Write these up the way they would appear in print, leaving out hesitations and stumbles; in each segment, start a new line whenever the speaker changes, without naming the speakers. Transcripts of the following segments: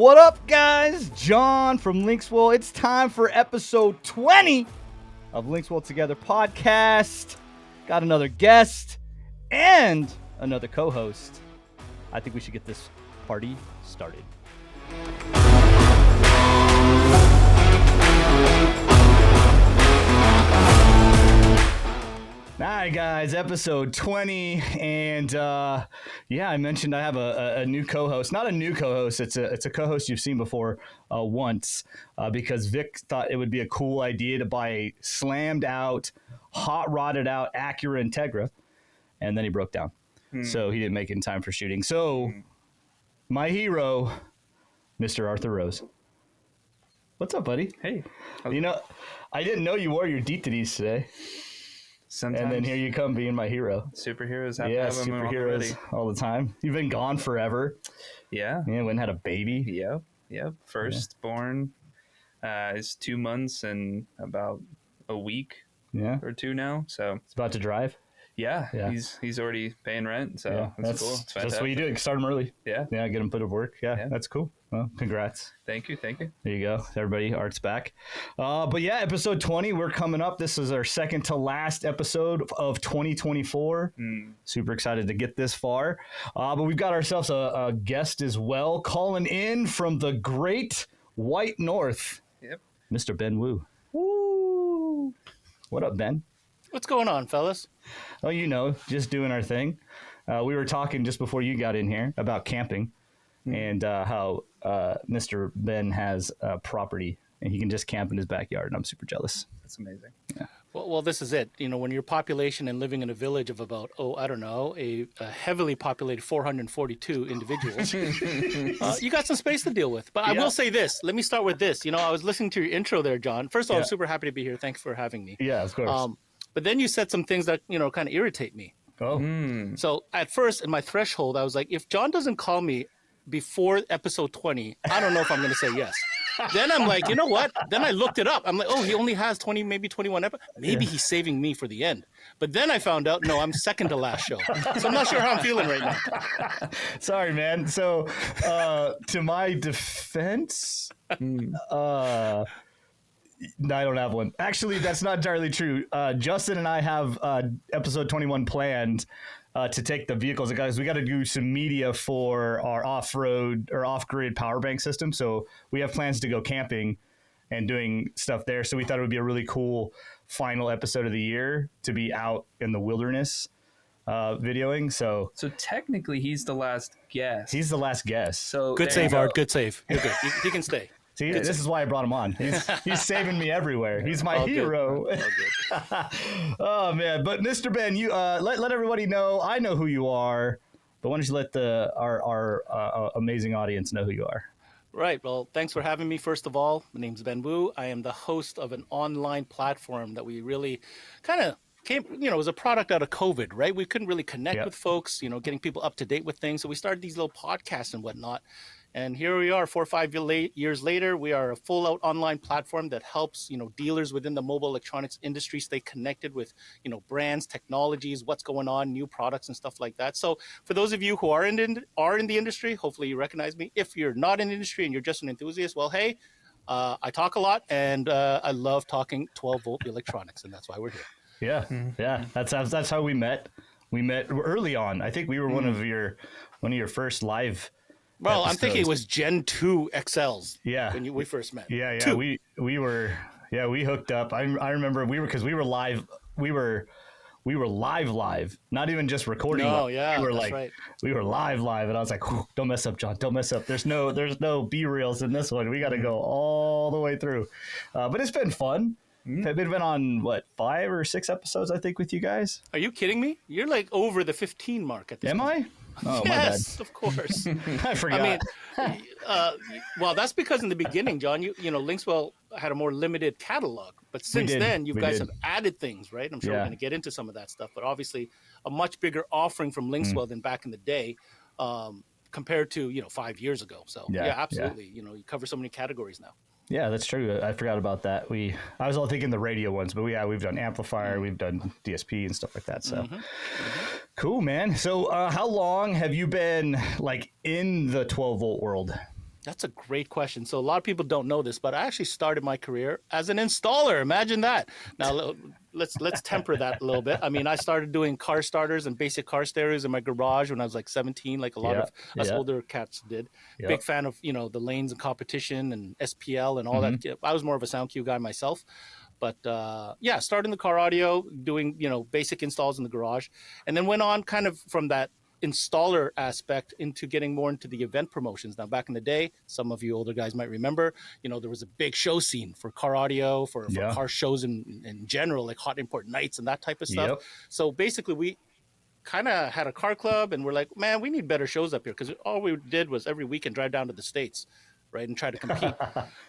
What up, guys? John from LinksWell. It's time for episode 20 of LinksWell Together podcast. Got another guest and another co-host. I think we should get this party started. All right, guys, episode 20, and I mentioned I have a new co-host. Not a new co-host, it's a co-host you've seen before once, because Vic thought it would be a cool idea to buy a slammed out, hot rodded out Acura Integra, and then he broke down. So he didn't make it in time for shooting. So my hero, Mr. Arthur Rose. What's up, buddy?
Hey.
You know, I didn't know you wore your DTDs today.
Sometimes.
And then here you come being my hero.
Superheroes have to have them
superheroes all the time. You've been gone forever.
Yeah.
Yeah, went and had a baby.
Yep. Firstborn is 2 months and about a week or two now. So
it's about to drive.
Yeah. He's already paying rent. So that's cool. It's
that's what you do. Start him early.
Yeah.
Yeah, get him put to work. Yeah, that's cool. Well, congrats.
Thank you.
There you go. Everybody, Art's back. But yeah, episode 20, we're coming up. This is our second to last episode of 2024. Super excited to get this far. But we've got ourselves a guest as well, calling in from the great White North.
Yep.
Mr. Ben Wu. Woo! What up, Ben?
What's going on, fellas?
Oh, just doing our thing. We were talking just before you got in here about camping and how Mr. Ben has property and he can just camp in his backyard, and I'm super jealous.
That's amazing.
Yeah.
Well, this is it. When your population and living in a village of about, a heavily populated 442 individuals, you got some space to deal with. But I will say this. Let me start with this. I was listening to your intro there, John. First of all, I'm super happy to be here. Thanks for having me.
Yeah, of course.
But then you said some things that, kind of irritate me.
Oh.
So at first, in my threshold, I was like, if John doesn't call me before episode 20, I don't know if I'm going to say yes. Then I'm like, you know what? Then I looked it up. I'm like, he only has 20, maybe 21 episodes. Maybe he's saving me for the end. But then I found out, no, I'm second to last show. So I'm not sure how I'm feeling right now.
Sorry, man. So to my defense, no, I don't have one. Actually, that's not entirely true. Justin and I have episode 21 planned to take the vehicles. Guys, we got to do some media for our off-road or off-grid power bank system. So we have plans to go camping and doing stuff there. So we thought it would be a really cool final episode of the year to be out in the wilderness videoing. So
technically, he's the last guest.
He's the last guest.
So good save, Art. Good save. You're good. He can stay.
See, this is why I brought him on. He's saving me everywhere. He's my hero. Oh, man. But Mr. Ben, you let everybody know. I know who you are, but why don't you let our amazing audience know who you are?
Right. Well, thanks for having me. First of all, my name's Ben Wu. I am the host of an online platform that we really kind of came, it was a product out of COVID, right? We couldn't really connect with folks, getting people up to date with things. So we started these little podcasts and whatnot. And here we are 4 or 5 years later. We are a full-out online platform that helps, dealers within the mobile electronics industry stay connected with, brands, technologies, what's going on, new products and stuff like that. So for those of you who are in the industry, hopefully you recognize me. If you're not in the industry and you're just an enthusiast, well, hey, I talk a lot and I love talking 12-volt electronics, and that's why we're here.
Yeah. That's how we met. We met early on. I think we were one of your first live.
Well,
episodes.
I'm thinking it was Gen 2 XLs.
Yeah,
when we first met.
Yeah.
2.
We hooked up. I remember we were live. We were live. Not even just recording.
No, yeah,
we were
that's right.
We were live, and I was like, "Don't mess up, John. Don't mess up. There's no B-reels in this one. We got to go all the way through." But it's been fun. I've been on 5 or 6 episodes, I think, with you guys.
Are you kidding me? You're like over the 15 mark at this point.
Am I? Oh,
yes,
my bad.
of course.
I forgot.
Well, that's because in the beginning, John, LinksWell had a more limited catalog. But since then, you guys have added things, right? I'm sure we're going to get into some of that stuff. But obviously, a much bigger offering from LinksWell than back in the day compared to, 5 years ago. So, yeah absolutely. Yeah. You cover so many categories now.
Yeah, that's true. I forgot about that. I was all thinking the radio ones, but we've done Amplifier, we've done DSP and stuff like that. So cool, man. So how long have you been in the 12-volt world?
That's a great question. So a lot of people don't know this, but I actually started my career as an installer. Imagine that. Now let's temper that a little bit. I mean, I started doing car starters and basic car stereos in my garage when I was like 17, like a lot of us older cats did. Big fan of, the lanes and competition and SPL and all that. I was more of a sound cue guy myself. But started in the car audio, doing, basic installs in the garage, and then went on kind of from that installer aspect into getting more into the event promotions. Now, back in the day, some of you older guys might remember, there was a big show scene for car audio, for car shows in general, like hot import nights and that type of stuff. So basically, we kind of had a car club, and we're like, man, we need better shows up here, because all we did was every weekend drive down to the States, right, and try to compete.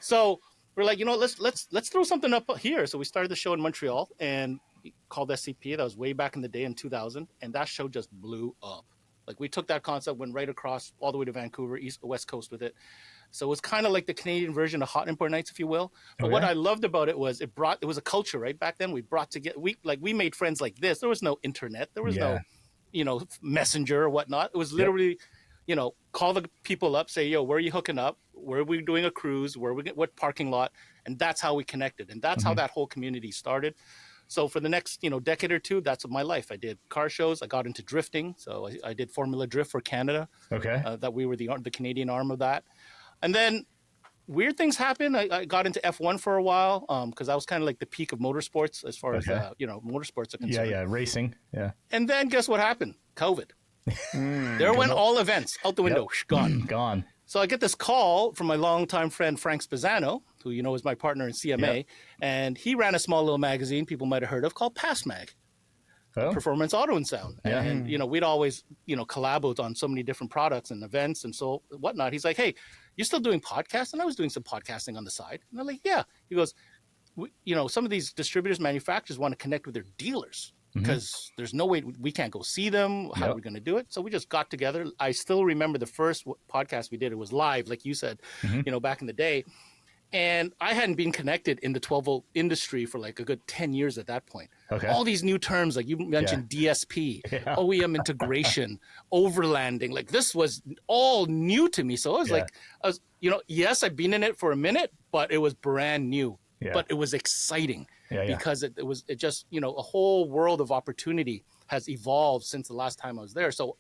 So we're like, let's throw something up here. So we started the show in Montreal and called SCP. That was way back in the day in 2000, and that show just blew up. Like, we took that concept, went right across all the way to Vancouver, West Coast with it. So it was kind of like the Canadian version of Hot Import Nights, if you will. But what I loved about it was it was a culture, right? Back then, we brought together, we made friends like this. There was no internet. There was no, messenger or whatnot. It was literally, call the people up, say, yo, where are you hooking up? Where are we doing a cruise? What parking lot? And that's how we connected. And that's how that whole community started. So for the next, decade or two, that's my life. I did car shows. I got into drifting. So I did Formula Drift for Canada. Okay. That we were the Canadian arm of that. And then weird things happened. I got into F1 for a while because I was kind of like the peak of motorsports as far as, motorsports are concerned.
Yeah, racing. Yeah.
And then guess what happened? COVID. There went all events out the window. Gone.
Gone.
So I get this call from my longtime friend, Frank Spezzano, who is my partner in CMA. And he ran a small little magazine people might have heard of called Pass Mag. Performance Auto and Sound. And, we'd always, collabed on so many different products and events and so whatnot. He's like, hey, you still doing podcasts? And I was doing some podcasting on the side. And I'm like, yeah. He goes, some of these distributors, manufacturers want to connect with their dealers because there's no way we can't go see them. How are we going to do it? So we just got together. I still remember the first podcast we did. It was live, like you said, back in the day. And I hadn't been connected in the 12-volt industry for like a good 10 years at that point. Okay. All these new terms, like you mentioned, DSP, OEM integration, overlanding, like this was all new to me. So I was yes, I've been in it for a minute, but it was brand new. But it was exciting because it just, a whole world of opportunity has evolved since the last time I was there. So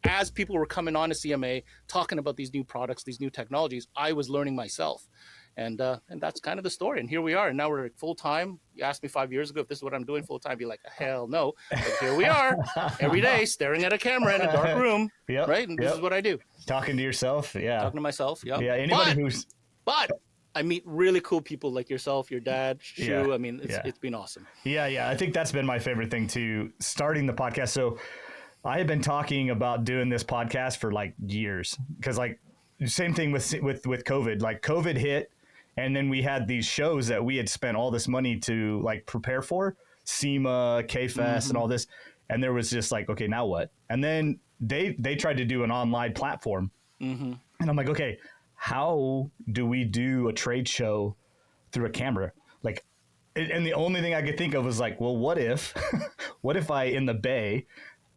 as people were coming on to CMA, talking about these new products, these new technologies, I was learning myself. And that's kind of the story. And here we are. And now we're full time. You asked me 5 years ago if this is what I'm doing full time. I'd be like, hell no. But here we are every day staring at a camera in a dark room. Right. And this is what I do.
Talking to yourself. Yeah.
Talking to myself. Yeah.
Yeah. Anybody
But I meet really cool people like yourself, your dad, Shu. I mean, it's been awesome.
Yeah. I think that's been my favorite thing too, starting the podcast. So I have been talking about doing this podcast for like years because like same thing with COVID, like COVID hit. And then we had these shows that we had spent all this money to like prepare for, SEMA, K-Fest and all this. And there was just like, okay, now what? And then they tried to do an online platform. And I'm like, okay, how do we do a trade show through a camera? Like, and the only thing I could think of was like, well, what if I in the Bay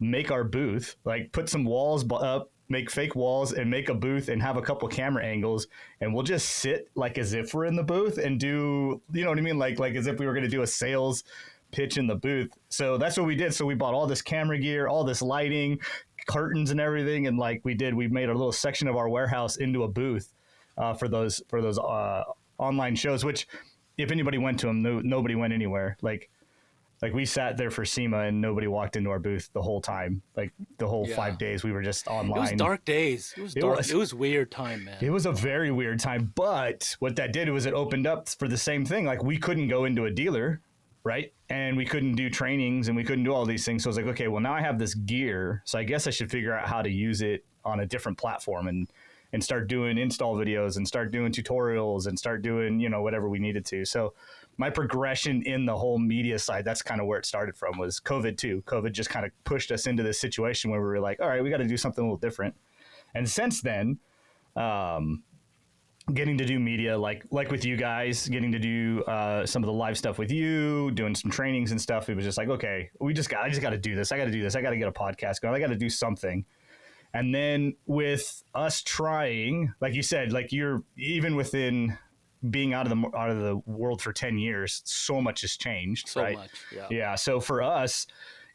make our booth, like put some walls up, make fake walls and make a booth and have a couple camera angles and we'll just sit like as if we're in the booth and do, you know what I mean? Like as if we were going to do a sales pitch in the booth. So that's what we did. So we bought all this camera gear, all this lighting, curtains and everything. And like we made a little section of our warehouse into a booth for those online shows, which if anybody went to them, nobody went anywhere. Like we sat there for SEMA and nobody walked into our booth the whole time. Like the whole 5 days we were just online.
It was dark days. It was dark. It was weird time, man.
It was a very weird time. But what that did was it opened up for the same thing. Like we couldn't go into a dealer, right? And we couldn't do trainings and we couldn't do all these things. So I was like, okay, well now I have this gear. So I guess I should figure out how to use it on a different platform and start doing install videos and start doing tutorials and start doing, whatever we needed to. So my progression in the whole media side, that's kind of where it started from, was COVID too. COVID just kind of pushed us into this situation where we were like, all right, we got to do something a little different. And since then, getting to do media, like with you guys, getting to do some of the live stuff with you, doing some trainings and stuff, it was just like, okay, I just got to do this. I got to do this. I got to get a podcast going. I got to do something. And then with us trying, like you said, like you're even within being out of the world for 10 years, so much has changed.
So
right?
much. Yeah.
Yeah. So for us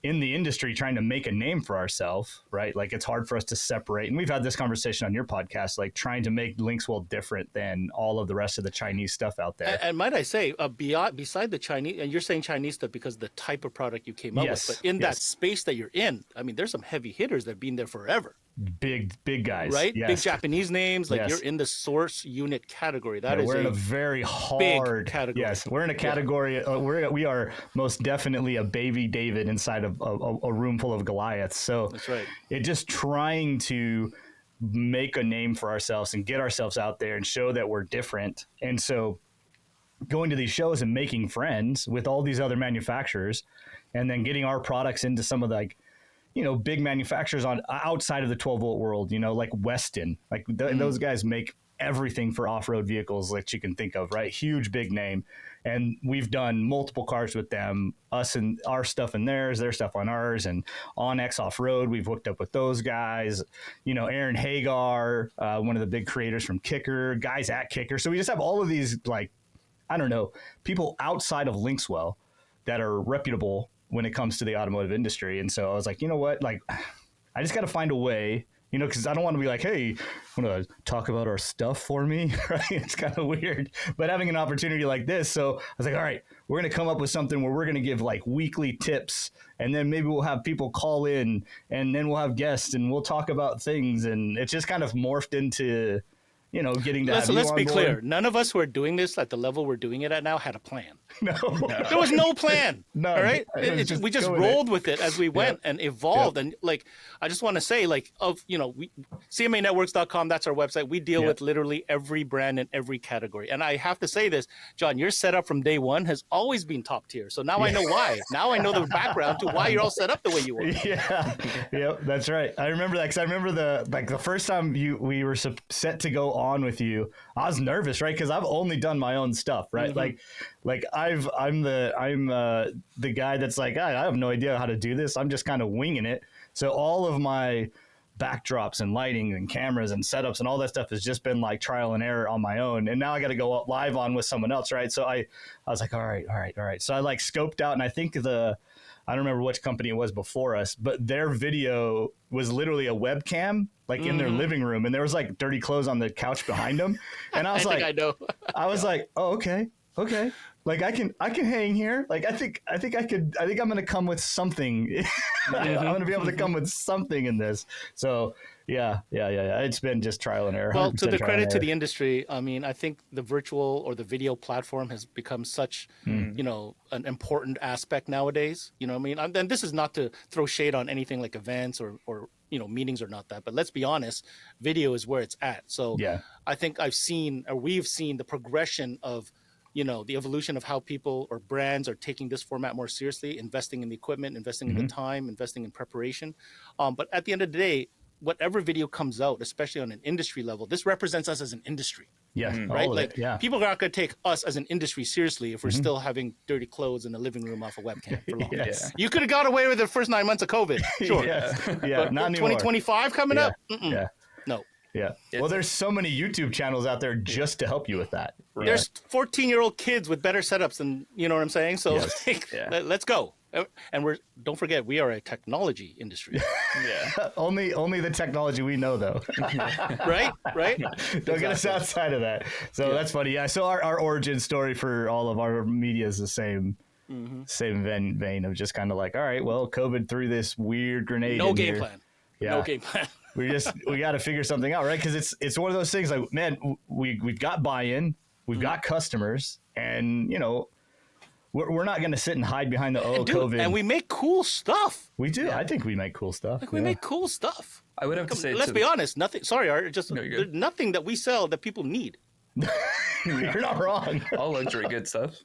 in the industry, trying to make a name for ourselves, right? Like it's hard for us to separate. And we've had this conversation on your podcast, like trying to make LinksWell different than all of the rest of the Chinese stuff out there.
And might I say, beside the Chinese, and you're saying Chinese stuff because of the type of product you came up with, but in that space that you're in, I mean, there's some heavy hitters that have been there forever.
Big guys,
right?
Yes.
Big Japanese names, like you're in the source unit category.
We're in a very hard
category.
Yes, we're in a category. We are most definitely a baby David inside of a room full of Goliaths. So
that's right.
It just trying to make a name for ourselves and get ourselves out there and show that we're different. And so going to these shows and making friends with all these other manufacturers, and then getting our products into some of the, like, you know, big manufacturers on outside of the 12-volt world, you know, like Weston, like those guys make everything for off-road vehicles that you can think of, right? Huge, big name. And we've done multiple cars with them, us and our stuff and theirs, their stuff on ours, and on X Off-Road, we've hooked up with those guys, you know, Aaron Hagar, one of the big creators from Kicker, guys at Kicker. So we just have all of these, like, I don't know, people outside of LinksWell that are reputable when it comes to the automotive industry. And so I was like, you know what, like, I just got to find a way, you know, because I don't want to be like, hey, want to talk about our stuff for me? Right? It's kind of weird, but having an opportunity like this. So I was like, all right, we're going to come up with something where we're going to give like weekly tips, and then maybe we'll have people call in, and then we'll have guests, and we'll talk about things. And it's just kind of morphed into, you know, getting to
let's be clear. None of us who are doing this at the level we're doing it at now had a plan.
No.
There was no plan.
No.
All right. We just rolled with it as we went and evolved. And like, I just want to say, like, CMAnetworks.com, that's our website. We deal with literally every brand in every category. And I have to say this, John, your setup from day one has always been top tier. So now I know why. Now I know the background to why you're all set up the way you are.
Yeah. Yep. That's right. I remember that, because I remember the first time we were set to go on with you, I was nervous, right? Because I've only done my own stuff, right? Mm-hmm. Like I'm the guy that's like, I have no idea how to do this. I'm just kind of winging it. So all of my backdrops and lighting and cameras and setups and all that stuff has just been like trial and error on my own. And now I got to go up live on with someone else, right? So I was like, all right. So I like scoped out, and I think I don't remember which company it was before us, but their video was literally a webcam, like in their living room, and there was like dirty clothes on the couch behind them. And I was I know. I was like, oh, okay. Like I can hang here. Like I think I'm going to come with something. I'm going to be able to come with something in this. So yeah. It's been just trial and error.
Well, to the credit to the industry, I mean, I think the virtual or the video platform has become such, you know, an important aspect nowadays. You know what I mean? And this is not to throw shade on anything like events or you know, meetings or not that, but let's be honest, video is where it's at. So I think we've seen the progression of, you know, the evolution of how people or brands are taking this format more seriously, investing in the equipment, investing in the time, investing in preparation. But at the end of the day, whatever video comes out, especially on an industry level, this represents us as an industry.
Yeah.
Right? Like people are not going to take us as an industry seriously if we're still having dirty clothes in the living room off a webcam for long.
Yes.
You could have got away with the first 9 months of COVID. Sure.
Yeah.
But
not anymore.
2025 coming up?
Yeah.
No.
Yeah. Well, there's so many YouTube channels out there just to help you with that.
Right? There's 14-year-old kids with better setups than, you know what I'm saying? So let's go. And don't forget, we are a technology industry.
Only the technology we know, though.
Right?
Don't get us outside of that. So that's funny. Yeah. So our origin story for all of our media is the same. Same vein of just kind of like, all right, well, COVID threw this weird grenade.
No
in
game
here.
plan.
Yeah.
No game plan.
we got to figure something out, right? Because it's one of those things like, man, we've got buy-in, we've got customers, and you know, we're not going to sit and hide behind the COVID.
And we make cool stuff.
We do. I think we make cool stuff.
Like we make cool stuff.
I would have to say,
let's be honest. Nothing. Sorry, Art. Just there's nothing that we sell that people need.
You're not wrong.
All luxury good stuff.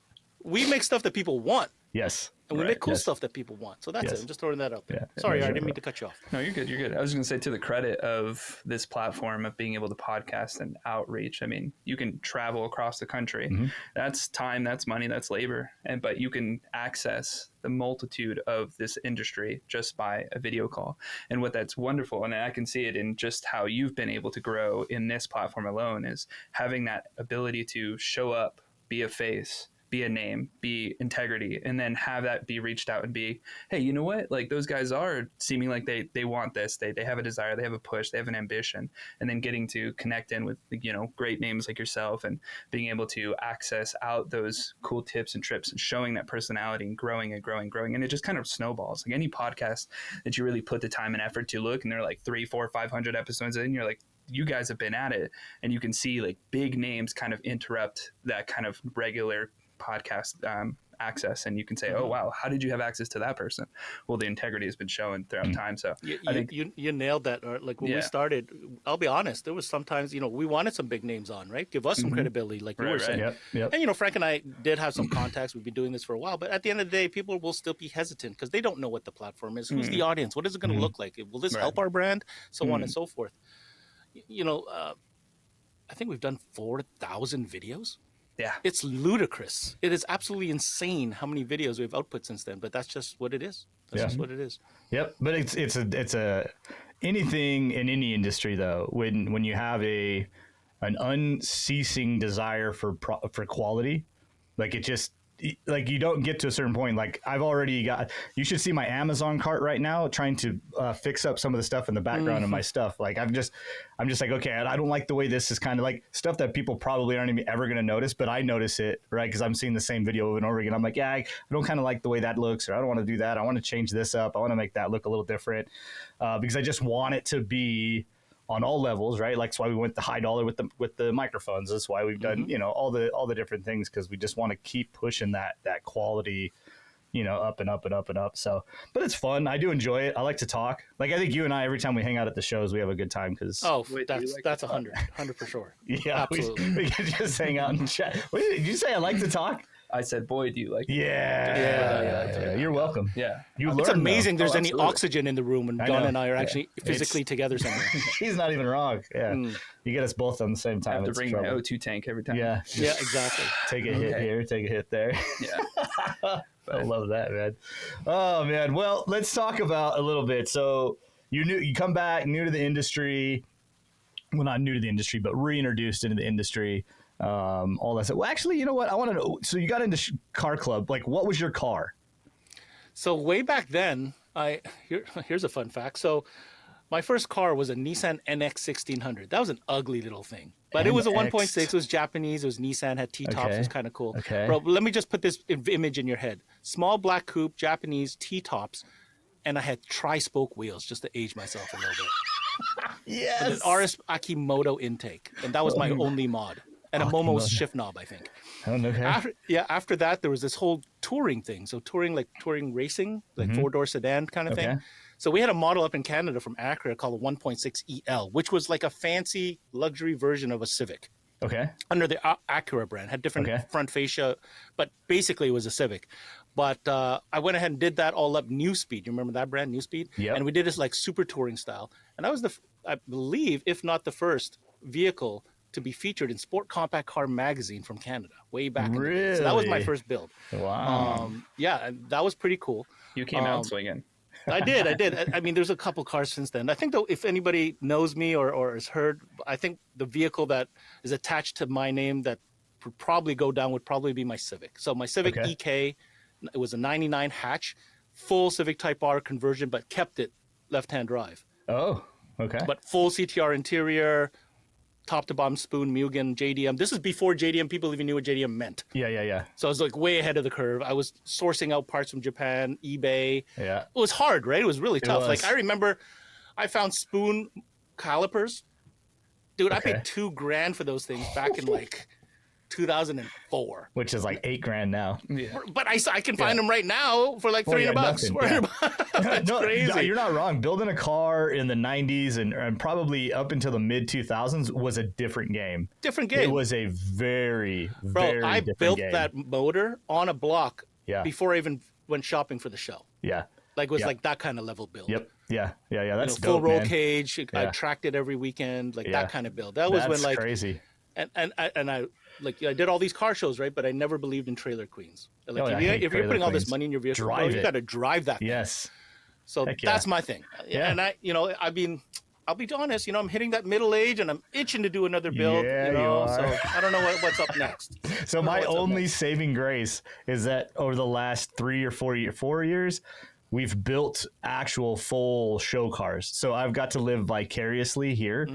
We make stuff that people want.
Yes.
And we make cool stuff that people want. So that's it. I'm just throwing that out there. Sorry, I didn't mean to cut you off.
No, you're good. You're good. I was going to say, to the credit of this platform of being able to podcast and outreach, I mean, you can travel across the country. That's time, that's money, that's labor. But you can access the multitude of this industry just by a video call. And what that's wonderful, and I can see it in just how you've been able to grow in this platform alone, is having that ability to show up, be a face, be a name, be integrity, and then have that be reached out and be, hey, you know what? Like, those guys are seeming like they want this. They have a desire, they have a push, they have an ambition, and then getting to connect in with, you know, great names like yourself and being able to access out those cool tips and trips and showing that personality and growing and growing, growing. And it just kind of snowballs. Like any podcast that you really put the time and effort to look, and they're like 300, 400, 500 episodes in, you're like, you guys have been at it, and you can see like big names kind of interrupt that kind of regular podcast access, and you can say, oh wow, how did you have access to that person? Well, the integrity has been shown throughout time. So I think
you nailed that. Like when we started, I'll be honest, there was sometimes, you know, we wanted some big names on, right? Give us some credibility, like you were saying. And you know, Frank and I did have some contacts. We've been doing this for a while, but at the end of the day, people will still be hesitant because they don't know what the platform is. Who's the audience? What is it going to look like? Will this help our brand? So on and so forth. You know, I think we've done 4,000 videos.
Yeah,
it's ludicrous. It is absolutely insane how many videos we've output since then. But that's just what it is. That's just what it is.
Yep. But it's a anything in any industry though. When you have an unceasing desire for quality, like it just. Like you don't get to a certain point. Like I've already got, you should see my Amazon cart right now trying to fix up some of the stuff in the background of my stuff. Like I'm just like, okay, I don't like the way this is kind of like stuff that people probably aren't even ever going to notice, but I notice it, right? Because I'm seeing the same video over and over again. I'm like, yeah, I don't kind of like the way that looks, or I don't want to do that. I want to change this up. I want to make that look a little different because I just want it to be on all levels, right? Like that's why we went the high dollar with the microphones. That's why we've done, you know, all the different things, because we just want to keep pushing that quality, you know, up and up and up and up. So, but it's fun. I do enjoy it. I like to talk. Like I think you and I, every time we hang out at the shows, we have a good time because
that's 100 for sure.
Yeah, absolutely. We can just hang out and chat. Wait, did you say I like to talk?
I said, boy, do you like it?
Yeah. You're welcome.
Yeah.
It's amazing there's any oxygen in the room when Don and I are actually physically together somewhere.
He's not even wrong. Yeah. You get us both on the same time.
I have to bring my O2 tank every time.
Yeah.
Yeah, exactly.
Take a hit here, take a hit there.
Yeah.
I love that, man. Oh, man. Well, let's talk about a little bit. So you come back new to the industry. Well, not new to the industry, but reintroduced into the industry. All that stuff. Well, actually, you know what? I want to know. So you got into car club. Like, what was your car?
So way back then, here's a fun fact. So my first car was a Nissan NX 1600. That was an ugly little thing, but it was a 1.6. It was Japanese. It was Nissan. Had T-tops. It was kind of cool.
Okay.
Bro, let me just put this image in your head. Small black coupe, Japanese T-tops, and I had tri-spoke wheels just to age myself a little bit.
Yes.
An RS Akimoto intake, and that was my only mod. And a Momo's shift knob, I think.
Oh, okay.
After that, there was this whole touring thing. So touring racing, like four-door sedan kind of thing. So we had a model up in Canada from Acura called a 1.6 EL, which was like a fancy luxury version of a Civic.
Okay.
Under the Acura brand. Had different front fascia, but basically it was a Civic. But I went ahead and did that all up New Speed. You remember that brand, New Speed?
Yeah.
And we did this like super touring style. And I was I believe, if not the first vehicle to be featured in Sport Compact Car magazine from Canada way back.
Really?
So that was my first build.
Wow.
Yeah, that was pretty cool.
You came out swinging.
I did. I mean, there's a couple cars since then. I think though, if anybody knows me or has heard, I think the vehicle that is attached to my name that would probably go down would probably be my Civic. So my Civic EK, it was a 99 hatch, full Civic Type R conversion, but kept it left-hand drive.
Oh, okay.
But full CTR interior, top to bottom spoon, Mugen, JDM. This is before JDM people even knew what JDM meant.
Yeah.
So I was like way ahead of the curve. I was sourcing out parts from Japan, eBay.
Yeah.
It was hard, right? It was really tough. Like I remember I found spoon calipers. Dude, I paid $2,000 for those things back in like 2004.
Which is like $8,000 now.
Yeah.
But I can find them right now for like $300. It's crazy.
No, you're not wrong. Building a car in the 90s and probably up until the mid 2000s was a different game. It was a very, very
I
different
built
game.
that motor on a block before I even went shopping for the show.
Yeah.
Like it was like that kind of level build.
Yep. Yeah. That's
full
dope,
roll
man.
cage.
Yeah.
I tracked it every weekend, like that kind of build. That was when like
crazy.
And I like I did all these car shows, right? But I never believed in trailer queens. Like if you're putting all this money in your vehicle, you got to drive that.
Yes.
Thing. So that's my thing. Yeah. And I'll be honest, I'm hitting that middle age and I'm itching to do another build.
Yeah,
you are. So I don't know what's up next.
So my only saving grace is that over the last 3 or 4 years, we've built actual full show cars. So I've got to live vicariously here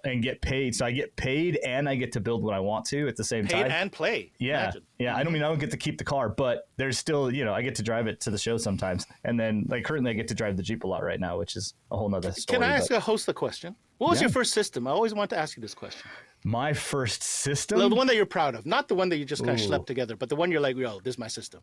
and get paid. So I get paid and I get to build what I want to at the same time.
Paid and play.
Yeah.
Imagine.
Yeah. I don't get to keep the car, but there's still, I get to drive it to the show sometimes. And then like currently I get to drive the Jeep a lot right now, which is a whole nother story.
Can I ask a host a question? What was your first system? I always want to ask you this question.
My first system?
The one that you're proud of, not the one that you just kind of slept together, but the one you're like, yo, this is my system.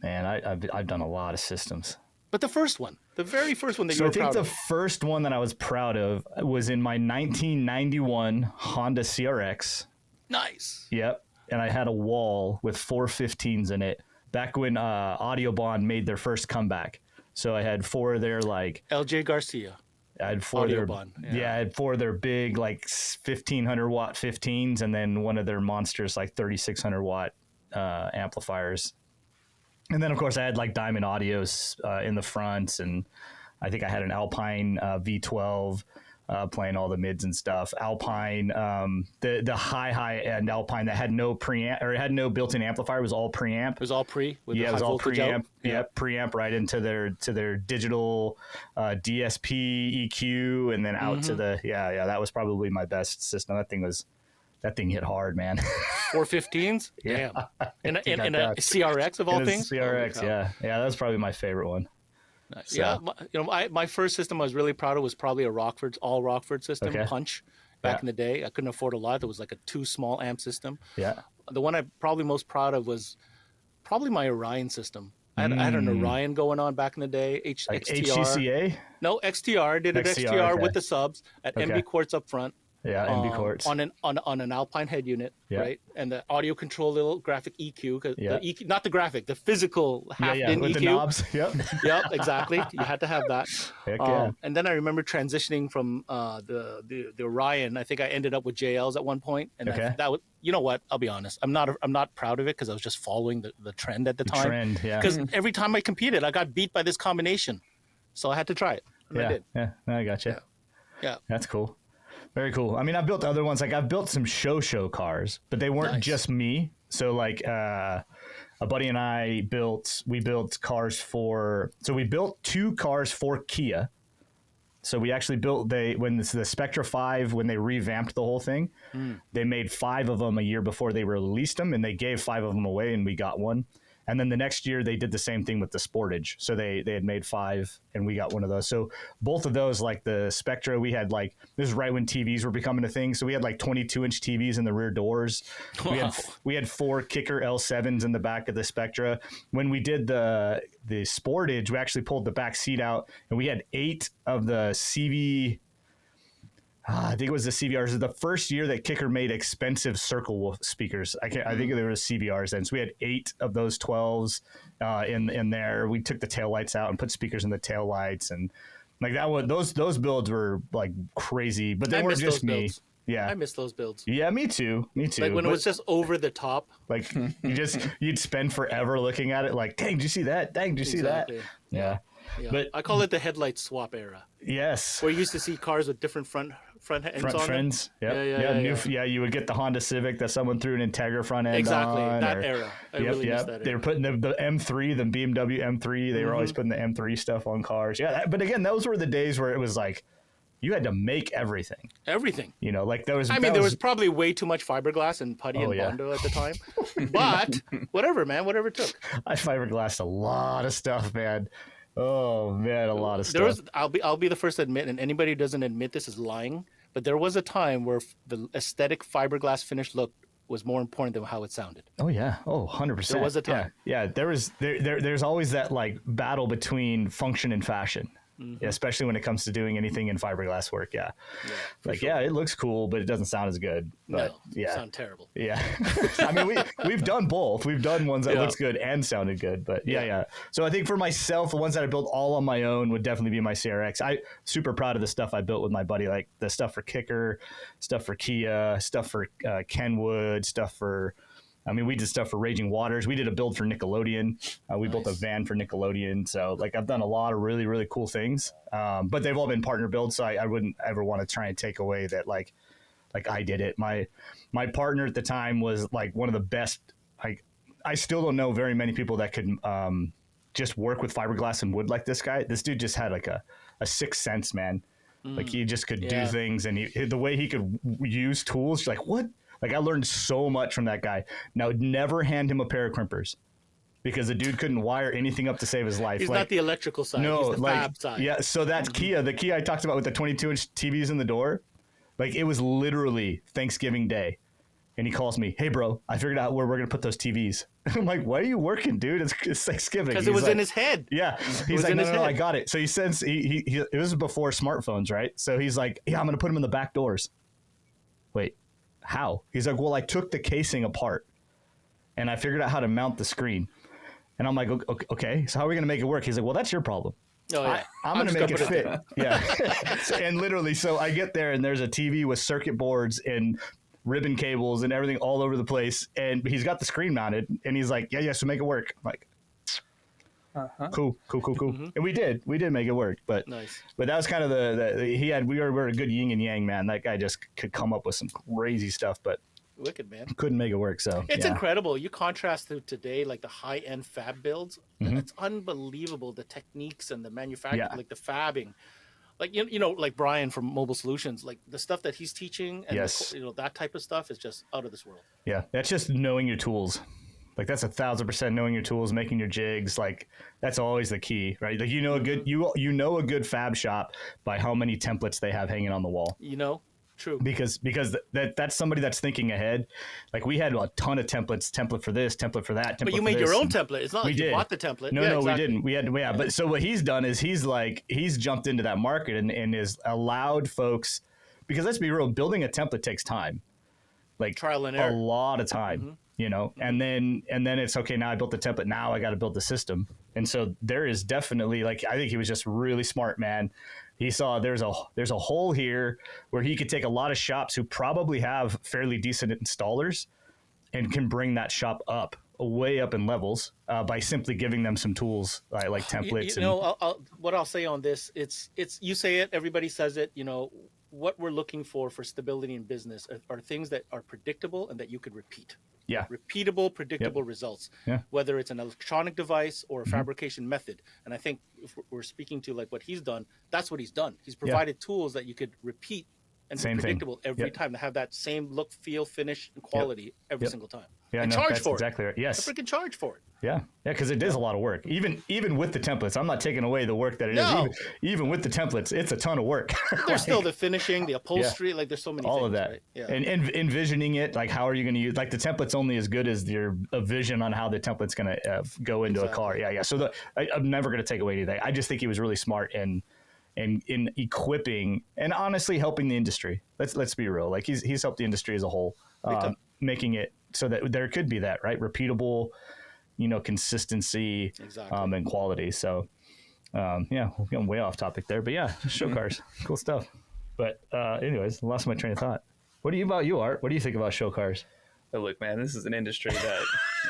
Man, I've done a lot of systems.
But the first one, the very first one that you were proud of.
I think the first one that I was proud of was in my 1991 Honda CRX.
Nice.
Yep. And I had a wall with 415s in it back when Audiobahn made their first comeback. So I had 4 of their like...
LJ Garcia.
I had 4 of their...
I
had 4 of their big like 1500 watt 15s and then one of their monsters like 3600 watt amplifiers. And then, of course, I had like Diamond Audios in the front, and I think I had an Alpine V12 playing all the mids and stuff. Alpine, the high end Alpine that had no preamp or it had no built-in amplifier. It was all preamp.
It was all pre. With
it was all preamp.
Out.
Yep, preamp right into their digital DSP EQ, and then out to the That was probably my best system. That thing hit hard, man.
415s?
Yeah.
Damn. In a CRX of all things?
CRX, yeah. Yeah, that was probably my favorite one.
Nice. So. Yeah, my first system I was really proud of was probably a all Rockford system, Punch, back in the day. I couldn't afford a lot. It was like a 2 small amp system.
Yeah.
The one I'm probably most proud of was probably my Orion system. I had an Orion going on back in the day,
like
XTR.
HCCA?
No, XTR. Did an XTR with the subs at MB Quartz up front.
Yeah, MB Quartz.
On an Alpine head unit, right? And the audio control little graphic EQ, the EQ, not the graphic, the physical half-in
with
EQ.
The knobs. Yep.
Yep, exactly. You had to have that.
Heck yeah.
And then I remember transitioning from the Orion. I think I ended up with JLs at one point, and that was, you know what? I'll be honest. I'm not proud of it because I was just following the trend at the time.
Trend, yeah.
Because every time I competed, I got beat by this combination, so I had to try it. And I did.
Yeah, I got you.
Yeah,
that's cool. Very cool. I mean, I've built other ones. Like I've built some show cars, but they weren't just me. So like a buddy and I built cars we built 2 cars for Kia. So we actually built when the Spectra 5, when they revamped the whole thing, they made 5 of them a year before they released them, and they gave 5 of them away, and we got one. And then the next year they did the same thing with the Sportage. So they had made 5 and we got one of those. So both of those, like the Spectra, we had like, this is right when TVs were becoming a thing. So we had like 22-inch TVs in the rear doors.
Wow.
We had 4 Kicker L7s in the back of the Spectra. When we did the Sportage, we actually pulled the back seat out and we had 8 of the CV. I think it was the CVRs. It was the first year that Kicker made expensive circle speakers. I think there was CVRs then. So we had 8 of those 12s in there. We took the taillights out and put speakers in the taillights, and like that one. Those builds were like crazy, but they weren't just me.
Builds.
Yeah,
I miss those builds.
Yeah, me too.
Like when it was just over the top.
Like you'd spend forever looking at it. Like, dang, did you see that? Dang, did you see that? Yeah.
Yeah.
But
I call it the headlight swap era.
Yes.
Where you used to see cars with different front ends.
Yep. Yeah. You would get the Honda Civic that someone threw an Integra front end on.
That era. I really miss that era.
They were putting the M3, the BMW M3. They were always putting the M3 stuff on cars. Yeah. But again, those were the days where it was like, you had to make everything.
Everything.
Like there was.
There was probably way too much fiberglass and putty and Bondo at the time. But whatever, man. Whatever it took.
I fiberglassed a lot of stuff, man. Oh man, a lot of stuff.
I'll be the first to admit, and anybody who doesn't admit this is lying. But there was a time where the aesthetic fiberglass finish look was more important than how it sounded.
Oh yeah. Oh, 100%.
There was a time.
Yeah. There's always that like battle between function and fashion. especially when it comes to doing anything in fiberglass work. Yeah. Like,
sure.
yeah, it looks cool, but it doesn't sound as good. But
No,
yeah.
sound terrible.
Yeah. I mean, we've done both. We've done ones that looks good and sounded good, but yeah. So I think for myself, the ones that I built all on my own would definitely be my CRX. I super proud of the stuff I built with my buddy, like the stuff for Kicker, stuff for Kia, stuff for Kenwood, stuff for, I mean, we did stuff for Raging Waters. We did a build for Nickelodeon. We built a van for Nickelodeon. So like I've done a lot of really, really cool things. But they've all been partner builds. So I wouldn't ever want to try and take away that like I did it. My partner at the time was like one of the best. Like I still don't know very many people that could just work with fiberglass and wood like this guy. This dude just had like a sixth sense, man. Like he just could do things, and the way he could use tools, you're like, what? Like I learned so much from that guy. Now, never hand him a pair of crimpers because the dude couldn't wire anything up to save his life.
He's
like,
not the electrical side.
No,
he's the
like,
fab side.
Yeah, so that's Kia. The Kia I talked about with the 22-inch TVs in the door, like it was literally Thanksgiving Day. And he calls me, hey, bro, I figured out where we're going to put those TVs. I'm like, why are you working, dude? It's Thanksgiving.
Because it was in his head.
Yeah. He's like, no, I got it. So he sends, it was before smartphones, right? So he's like, yeah, I'm going to put them in the back doors. Wait, how? He's like, well, I took the casing apart and I figured out how to mount the screen. And I'm like, okay, so how are we going to make it work? He's like, well, that's your problem.
Oh, yeah.
I'm going to make it fit. Yeah. And literally, so I get there and there's a TV with circuit boards and ribbon cables and everything all over the place. And he's got the screen mounted and he's like, yeah, so make it work. I'm like, cool. And we did make it work, but that was kind of we were a good yin and yang, man. That guy just could come up with some crazy stuff, but
wicked, man.
Couldn't make it work. So
it's incredible. You contrast to today, like the high end fab builds. It's unbelievable. The techniques and the manufacturing, like the fabbing, like, you know, like Brian from Mobile Solutions, like the stuff that he's teaching and that type of stuff is just out of this world. Yeah.
That's just knowing your tools. Like that's 1,000% knowing your tools, making your jigs. Like that's always the key, right? Like, you know, you know a good fab shop by how many templates they have hanging on the wall.
You know, true.
Because that's somebody that's thinking ahead. Like we had a ton of templates, template for this, template for that. Template
but you made your own template. It's not like you bought the template.
No, exactly. We didn't. But so what he's done is he's jumped into that market and has allowed folks, because let's be real, building a template takes time. Like
trial and error.
A lot of time. You know, and then it's okay. Now I built the template. Now I got to build the system. And so there is definitely, like, I think he was just really smart, man. He saw there's a hole here where he could take a lot of shops who probably have fairly decent installers and can bring that shop up way up in levels by simply giving them some tools like templates.
What I'll say on this, it's you say it, everybody says it. You know, what we're looking for stability in business are things that are predictable and that you could repeat.
Yeah.
Repeatable, predictable results, whether it's an electronic device or a fabrication method. And I think if we're speaking to like what he's done, that's what he's done. He's provided tools that you could repeat and be predictable every time, to have that same look, feel, finish, and quality every single time.
Yeah,
and charge for
exactly right. Yes.
Freaking charge for it.
Yeah, because it is a lot of work. Even with the templates, I'm not taking away the work that it is. Even with the templates, it's a ton of work.
There's still the finishing, the upholstery. Like there's so many
all
things,
of that.
Right? Yeah.
And envisioning it, like how are you going to use? Like the template's only as good as your vision on how the template's going to go into a car. Yeah. So I'm never going to take away anything. I just think he was really smart in equipping and honestly helping the industry. Let's be real. Like he's helped the industry as a whole, making it so that there could be that repeatable, consistency, and quality. So, we're getting way off topic there, but show cars, cool stuff. But anyways, lost my train of thought. What about you, Art? What do you think about show cars?
Oh, look, man, this is an industry that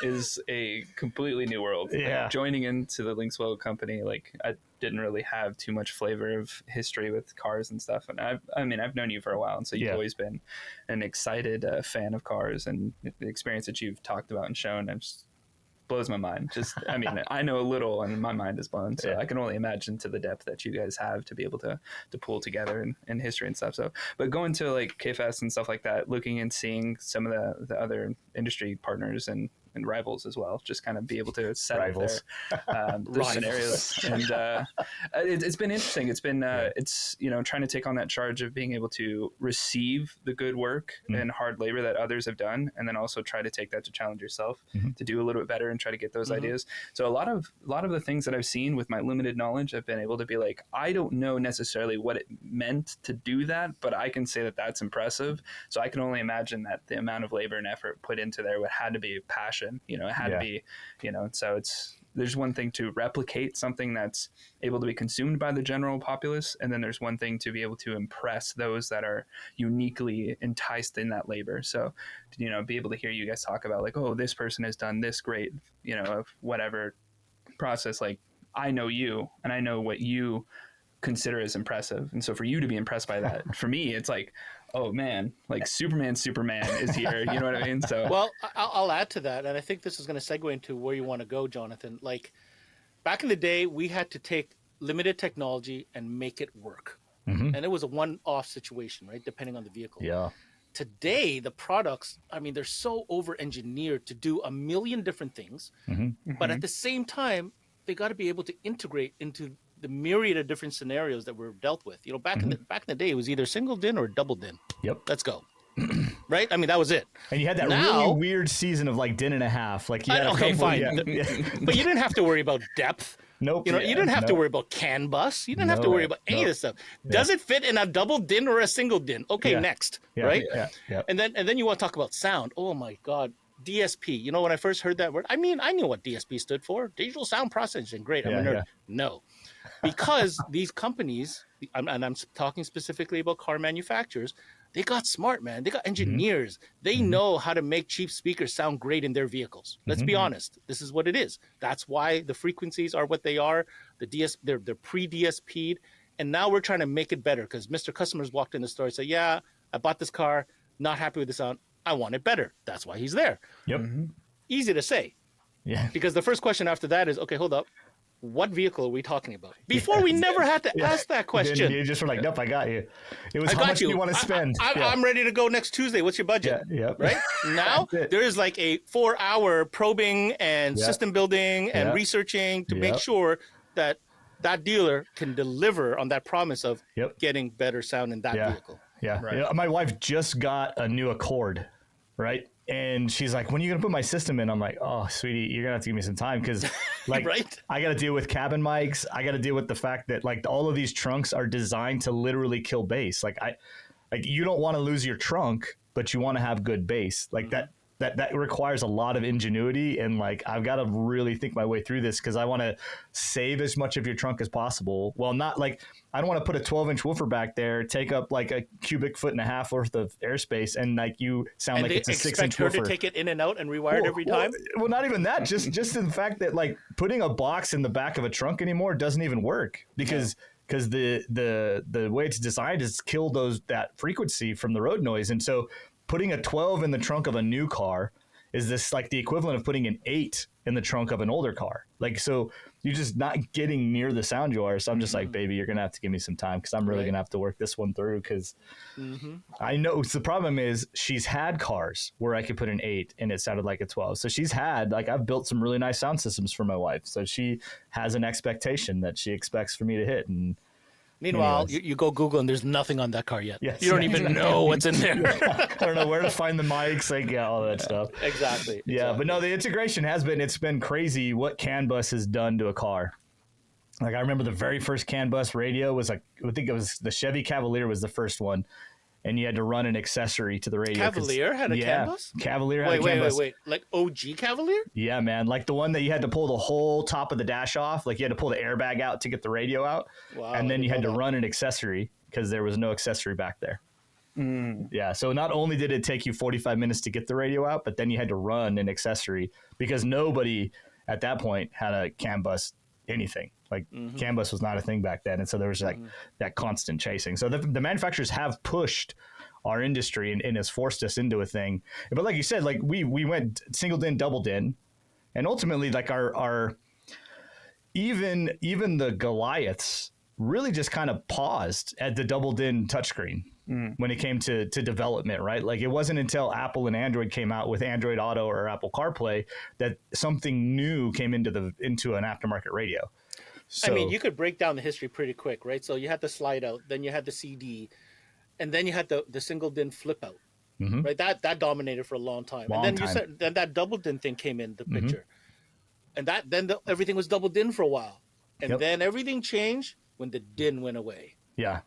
is a completely new world.
Yeah.
Like, joining into the LinksWell company, like I didn't really have too much flavor of history with cars and stuff. And I've known you for a while, and so you've always been an excited fan of cars, and the experience that you've talked about and shown, blows my mind. I know a little and my mind is blown. So I can only imagine to the depth that you guys have to be able to pull together in history and stuff. So, but going to like KFest and stuff like that, looking and seeing some of the other industry partners and and rivals as well, just kind of be able to set
Rivals.
those scenarios. And it's been interesting. It's been it's trying to take on that charge of being able to receive the good work and hard labor that others have done, and then also try to take that to challenge yourself to do a little bit better and try to get those ideas. So a lot of the things that I've seen with my limited knowledge, I've been able to be like, I don't know necessarily what it meant to do that, but I can say that that's impressive. So I can only imagine that the amount of labor and effort put into there had to be passion, it had to be, so there's one thing to replicate something that's able to be consumed by the general populace. And then there's one thing to be able to impress those that are uniquely enticed in that labor. So, be able to hear you guys talk about like, oh, this person has done this great, of whatever process. Like, I know you and I know what you consider as impressive. And so for you to be impressed by that, for me, it's like, oh man, like Superman is here. You know what I mean? So,
well, I'll add to that. And I think this is going to segue into where you want to go, Jonathan. Like back in the day, we had to take limited technology and make it work. And it was a one-off situation, right? Depending on the vehicle.
Yeah.
Today, the products, I mean, they're so over-engineered to do a million different things. But at the same time, they got to be able to integrate into the myriad of different scenarios that we're dealt with. Back in the day, it was either single din or double din.
Yep.
Let's go. Right? I mean, that was it.
And you had that really weird season of like din and a half. Like you had
fine. But you didn't have to worry about depth.
Nope.
You didn't have to worry about CAN bus. You didn't have to worry about any of this stuff. Does it fit in a double din or a single din? Okay, next. Right?
Yeah.
And then you want to talk about sound. Oh my God. DSP. When I first heard that word, I mean, I knew what DSP stood for. Digital Sound Processing. Great. I'm a nerd. No. Because these companies, and I'm talking specifically about car manufacturers, they got smart, man. They got engineers. They know how to make cheap speakers sound great in their vehicles. Let's be honest. This is what it is. That's why the frequencies are what they are. They're pre-DSP'd. And now we're trying to make it better because Mr. Customers walked in the store and said, yeah, I bought this car, not happy with the sound. I want it better. That's why he's there.
Yep.
Easy to say.
Yeah.
Because the first question after that is, okay, hold up. What vehicle are we talking about? Before we never had to ask that question.
You just were like, nope, I got you. It was how much do you want to spend?
I'm ready to go next Tuesday. What's your budget? Right? Now, there is like a 4-hour probing and system building and researching to make sure that dealer can deliver on that promise of getting better sound in that vehicle.
Yeah. Right. My wife just got a new Accord, right? And she's like, when are you going to put my system in? I'm like, oh, sweetie, you're going to have to give me some time because like I got to deal with cabin mics. I got to deal with the fact that like all of these trunks are designed to literally kill bass. Like you don't want to lose your trunk, but you want to have good bass. Like that requires a lot of ingenuity. And like, I've got to really think my way through this because I want to save as much of your trunk as possible. Well, not like, I don't want to put a 12-inch woofer back there, take up like a cubic foot and a half worth of airspace, and like you sound like it's a 6-inch woofer.
And expect her to take it in and out and rewire it every time?
Well, not even that. Just the fact that like putting a box in the back of a trunk anymore doesn't even work because the way it's designed is kill that frequency from the road noise. And so putting a 12 in the trunk of a new car is this like the equivalent of putting an 8 in the trunk of an older car. Like, so you're just not getting near the sound you are. So I'm just like, baby, you're going to have to give me some time because I'm really going to have to work this one through because I know the problem is she's had cars where I could put an 8 and it sounded like a 12. So she's had, like, I've built some really nice sound systems for my wife. So she has an expectation that she expects for me to hit. And
meanwhile, you go Google and there's nothing on that car yet. Yes. You don't even know what's in there.
I don't know where to find the mics, like all that stuff.
Exactly.
Yeah, but no, the integration it's been crazy what CAN bus has done to a car. Like I remember the very first CAN bus radio was like, I think it was the Chevy Cavalier was the first one. And you had to run an accessory to the radio.
Cavalier had a CAN bus?
Cavalier had a CAN bus.
Wait. Like OG Cavalier?
Yeah, man. Like the one that you had to pull the whole top of the dash off. Like you had to pull the airbag out to get the radio out. Wow, and then you had to run an accessory because there was no accessory back there. Yeah. So not only did it take you 45 minutes to get the radio out, but then you had to run an accessory because nobody at that point had a CAN bus anything. Like CAN bus was not a thing back then. And so there was like that constant chasing. So the manufacturers have pushed our industry and has forced us into a thing. But like you said, like we went single din, double din. And ultimately like our even the Goliaths really just kind of paused at the double din touchscreen. when it came to development, right? Like it wasn't until Apple and Android came out with Android Auto or Apple CarPlay that something new came into an aftermarket radio. So,
I mean, you could break down the history pretty quick, right? So you had the slide out, then you had the CD, and then you had the single DIN flip out, right? That dominated for a long time. Then that double DIN thing came in the picture, and everything was double DIN for a while, and then everything changed when the DIN went away.
Yeah.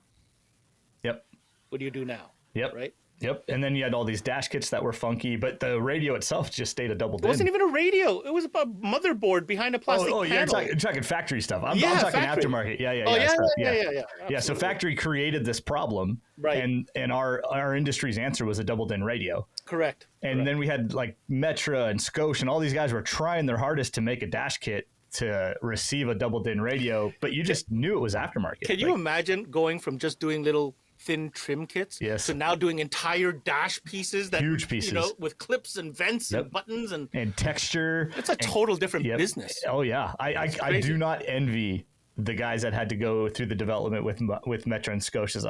Yep.
What do you do now?
Yep.
Right.
Yep. And then you had all these dash kits that were funky, but the radio itself just stayed a double DIN.
It wasn't even a radio. It was a motherboard behind a plastic panel.
You're talking factory stuff. I'm talking
factory.
Aftermarket. Yeah. So factory created this problem,
right?
And our industry's answer was a double DIN radio.
Correct.
And then we had like Metra and Scotia, and all these guys were trying their hardest to make a dash kit to receive a double DIN radio, but you just knew it was aftermarket.
Can you imagine going from just doing little thin trim kits to now doing entire dash pieces
huge pieces,
with clips and vents and buttons and
texture?
It's a total different business.
Oh yeah, I do not envy the guys that had to go through the development with Metra and Scotias,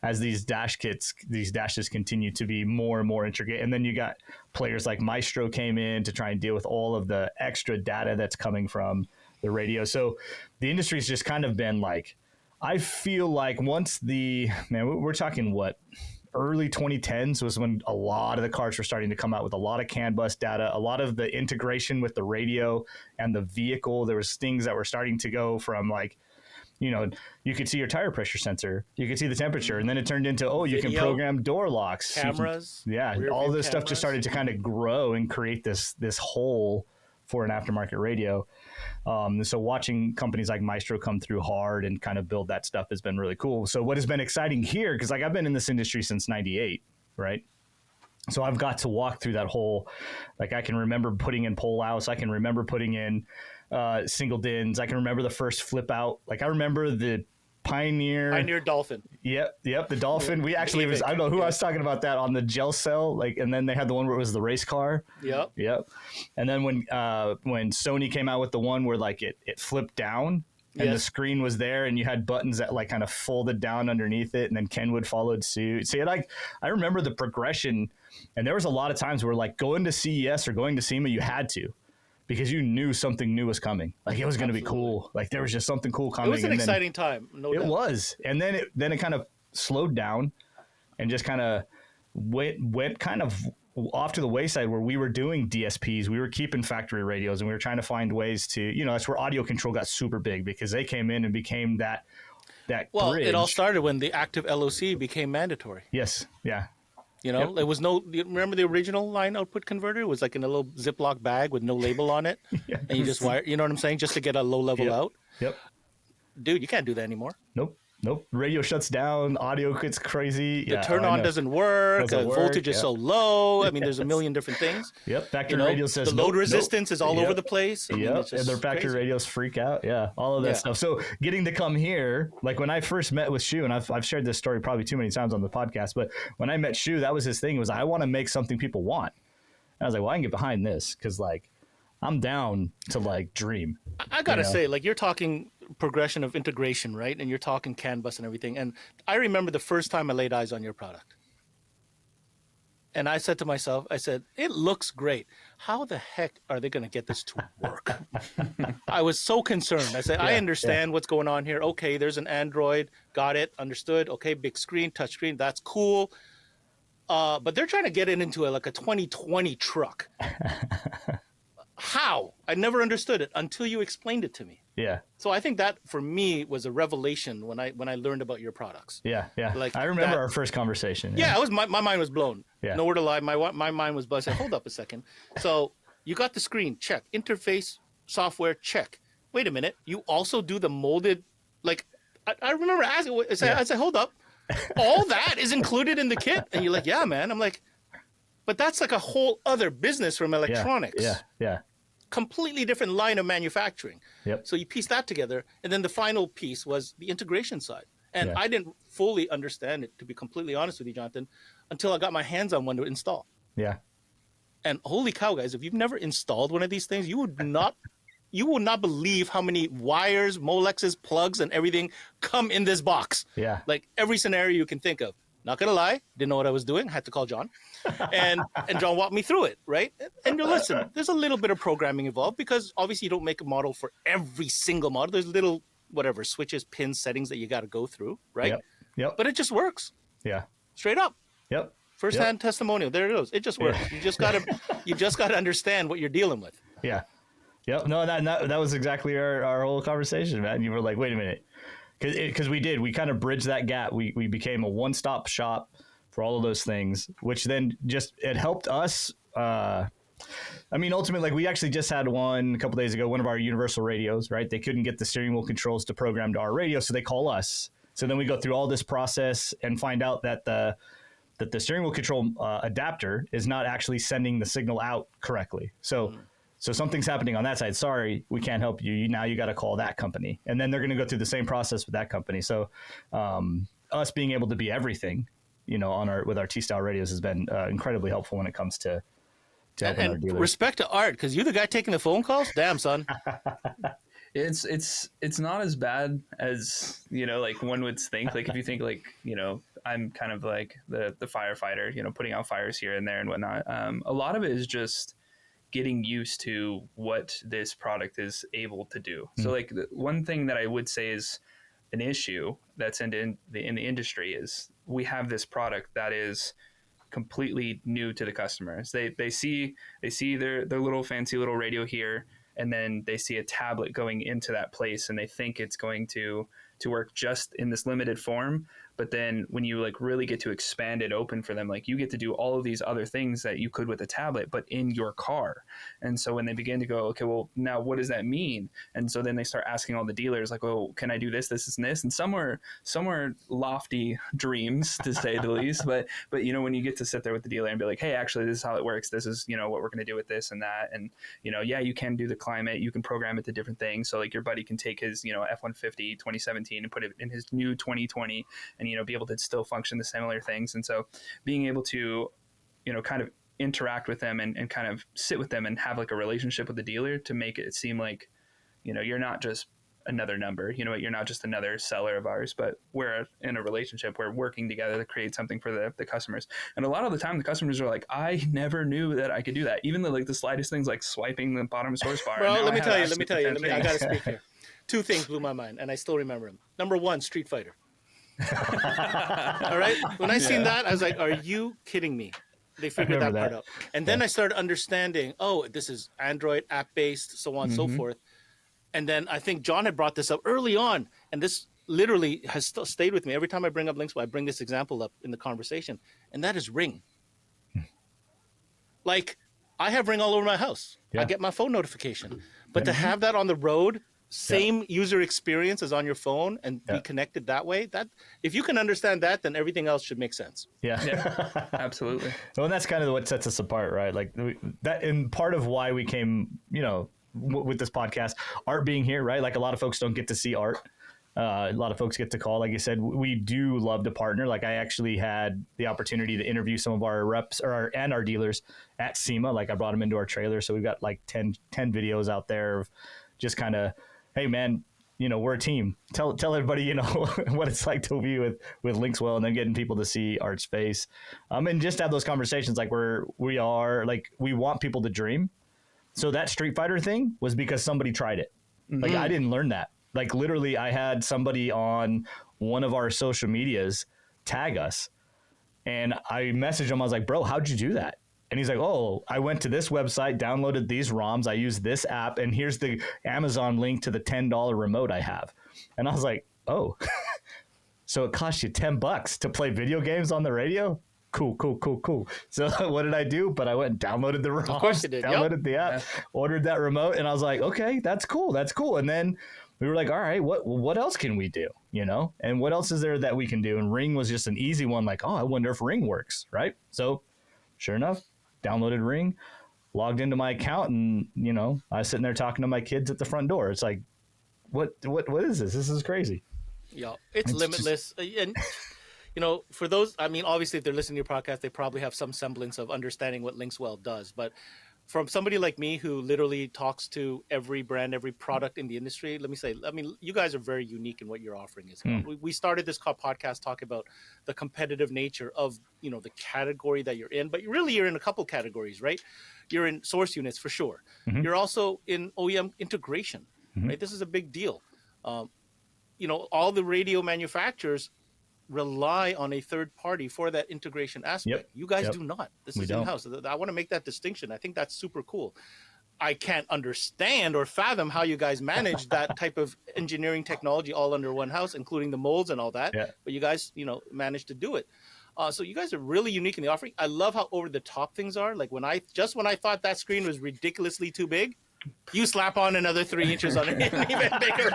as these dashes continue to be more and more intricate. And then you got players like Maestro came in to try and deal with all of the extra data that's coming from the radio. So the industry's just kind of been like, I feel like we're talking early 2010s was when a lot of the cars were starting to come out with a lot of CAN bus data, a lot of the integration with the radio and the vehicle. There was things that were starting to go from like, you could see your tire pressure sensor, you could see the temperature, and then it turned into, you can program door locks,
cameras.
All this stuff just started to kind of grow and create this hole for an aftermarket radio. So watching companies like Maestro come through hard and kind of build that stuff has been really cool. So what has been exciting here, because like I've been in this industry since '98, right? So I've got to walk through that whole, like I can remember putting in pole outs, I can remember putting in single DINs, I can remember the first flip out. Like I remember the Pioneer
Dolphin.
Yep, the Dolphin. We actually I don't know who I was talking about that on the gel cell, and then they had the one where it was the race car. Yep. And then when Sony came out with the one where like it flipped down and the screen was there and you had buttons that like kind of folded down underneath it, and then Kenwood followed suit. So I remember the progression, and there was a lot of times where like going to CES or going to SEMA, you had to, because you knew something new was coming. Like it was going to be cool. Like there was just something cool coming.
It was an exciting time. No doubt.
It was. And then it kind of slowed down and just kind of went kind of off to the wayside, where we were doing DSPs. We were keeping factory radios, and we were trying to find ways to, that's where audio control got super big, because they came in and became that bridge.
It all started when the active LOC became mandatory.
Yes. Yeah.
There was remember the original line output converter? It was like in a little Ziploc bag with no label on it. And you just wire, you know what I'm saying? Just to get a low level out.
Yep.
Dude, you can't do that anymore.
Nope. Radio shuts down. Audio gets crazy.
The turn on doesn't work. The voltage is so low. I mean, there's a million different things.
Yep. Factory radio says
the load resistance is all over the place.
And their factory radios freak out. Yeah. All of that stuff. So getting to come here, like when I first met with Shu, and I've shared this story probably too many times on the podcast, but when I met Shu, that was his thing. Was I want to make something people want. And I was like, well, I can get behind this, because like I'm down to like dream.
I gotta say, like you're talking progression of integration, right? And you're talking CAN bus and everything. And I remember the first time I laid eyes on your product. And I said to myself, it looks great. How the heck are they going to get this to work? I was so concerned. I said, I understand what's going on here. Okay, there's an Android. Got it. Understood. Okay, big screen, touch screen. That's cool. But they're trying to get it into a 2020 truck. How? I never understood it until you explained it to me.
Yeah.
So I think that for me was a revelation when I learned about your products.
Yeah. Like I remember our first conversation.
Yeah, my mind was blown.
Yeah.
No word to lie. My mind was blown. I said, hold up a second. So you got the screen, check. Interface software, check. Wait a minute. You also do the molded, like I remember asking. I said, hold up. All that is included in the kit, and you're like, yeah, man. I'm like, but that's like a whole other business from electronics.
Yeah.
Completely different line of manufacturing.
Yep.
So you piece that together, and then the final piece was the integration side. And I didn't fully understand it, to be completely honest with you, Jonathan, until I got my hands on one to install.
Yeah.
And holy cow, guys, if you've never installed one of these things, you would not you will not believe how many wires, Molexes, plugs, and everything come in this box.
Yeah.
Like every scenario you can think of. Not gonna lie, didn't know what I was doing. Had to call John, and John walked me through it, right? And listen, there's a little bit of programming involved because obviously you don't make a model for every single model. There's little whatever switches, pins, settings that you got to go through, right?
Yep.
But it just works.
Yeah.
Straight up.
Yep.
First-hand testimonial. There it is. It just works.
Yeah.
You just gotta understand what you're dealing with.
Yeah. Yep. No, that was exactly our whole conversation, man. You were like, wait a minute. Because we kind of bridged that gap. We became a one-stop shop for all of those things, which then it helped us. Ultimately, like we actually just had one a couple days ago, one of our universal radios, right? They couldn't get the steering wheel controls to program to our radio, so they call us. So then we go through all this process and find out that the steering wheel control adapter is not actually sending the signal out correctly. So something's happening on that side. Sorry, we can't help you. Now you got to call that company. And then they're going to go through the same process with that company. So us being able to be everything, with our T-style radios has been incredibly helpful when it comes to helping our dealers.
Respect to Art, because you're the guy taking the phone calls? Damn, son.
It's not as bad as, like one would think. Like if you think like, I'm kind of like the firefighter, putting out fires here and there and whatnot. A lot of it is just getting used to what this product is able to do. So like the one thing that I would say is an issue that's in the industry is we have this product that is completely new to the customers. They see their little fancy little radio here, and then they see a tablet going into that place and they think it's going to work just in this limited form. But then when you like really get to expand it open for them, like you get to do all of these other things that you could with a tablet, but in your car. And so when they begin to go, okay, well, now what does that mean? And so then they start asking all the dealers like, oh, can I do this, this, and this? And some are lofty dreams, to say the least. But when you get to sit there with the dealer and be like, hey, actually, this is how it works. This is, what we're going to do with this and that. And, yeah, you can do the climate. You can program it to different things. So like your buddy can take his, F-150 2017 and put it in his new 2020 and, be able to still function the similar things. And so being able to, kind of interact with them and kind of sit with them and have like a relationship with the dealer to make it seem like, you're not just another number, you're not just another seller of ours, but we're in a relationship. We're working together to create something for the customers. And a lot of the time the customers are like, I never knew that I could do that. Even the slightest things like swiping the bottom source bar.
Bro, let me tell you, I got to speak here. Two things blew my mind and I still remember them. Number one, Street Fighter. All right. When I seen that, I was like, "Are you kidding me?" They figured that part out, and then I started understanding. Oh, this is Android app based, so on and so forth. And then I think John had brought this up early on, and this literally has still stayed with me. Every time I bring up LinksWell, I bring this example up in the conversation, and that is Ring. Like I have Ring all over my house. I get my phone notification, but to have that on the road. Same user experience as on your phone and be connected that way. That if you can understand that, then everything else should make sense.
Yeah, absolutely.
Well, and that's kind of what sets us apart, right? Like that, and part of why we came, with this podcast, Art being here, right? Like a lot of folks don't get to see Art. A lot of folks get to call. Like you said, we do love to partner. Like I actually had the opportunity to interview some of our reps and our dealers at SEMA. Like I brought them into our trailer. So we've got like 10 videos out there of just kind of, hey man, we're a team. Tell everybody, what it's like to be with LinksWell, and then getting people to see Art's face, and just have those conversations. Like we want people to dream. So that Street Fighter thing was because somebody tried it. Like I didn't learn that. Like literally, I had somebody on one of our social medias tag us, and I messaged him. I was like, bro, how'd you do that? And he's like, oh, I went to this website, downloaded these ROMs, I used this app, and here's the Amazon link to the $10 remote I have. And I was like, oh, so it cost you $10 to play video games on the radio? Cool. So what did I do? But I went and downloaded the ROMs,
of course you did.
downloaded the app, ordered that remote, and I was like, okay, that's cool. And then we were like, all right, what else can we do? And what else is there that we can do? And Ring was just an easy one. Like, oh, I wonder if Ring works, right? So sure enough, downloaded Ring, logged into my account, and I was sitting there talking to my kids at the front door. It's like, what is this? This is crazy.
Yeah, it's limitless. And for those, obviously if they're listening to your podcast, they probably have some semblance of understanding what LinksWell does. But from somebody like me who literally talks to every brand, every product in the industry, let me say, you guys are very unique in what you're offering as well. We started this podcast talking about the competitive nature of, the category that you're in, but really you're in a couple categories, right? You're in source units for sure. You're also in OEM integration, right? This is a big deal. All the radio manufacturers rely on a third party for that integration aspect. You guys do not. This is in-house. I want to make that distinction. I think that's super cool. I can't understand or fathom how you guys manage that type of engineering technology all under one house, including the molds and all that. But you guys, managed to do it. So you guys are really unique in the offering. I love how over the top things are. Like when I thought that screen was ridiculously too big, you slap on another 3 inches on it, even bigger.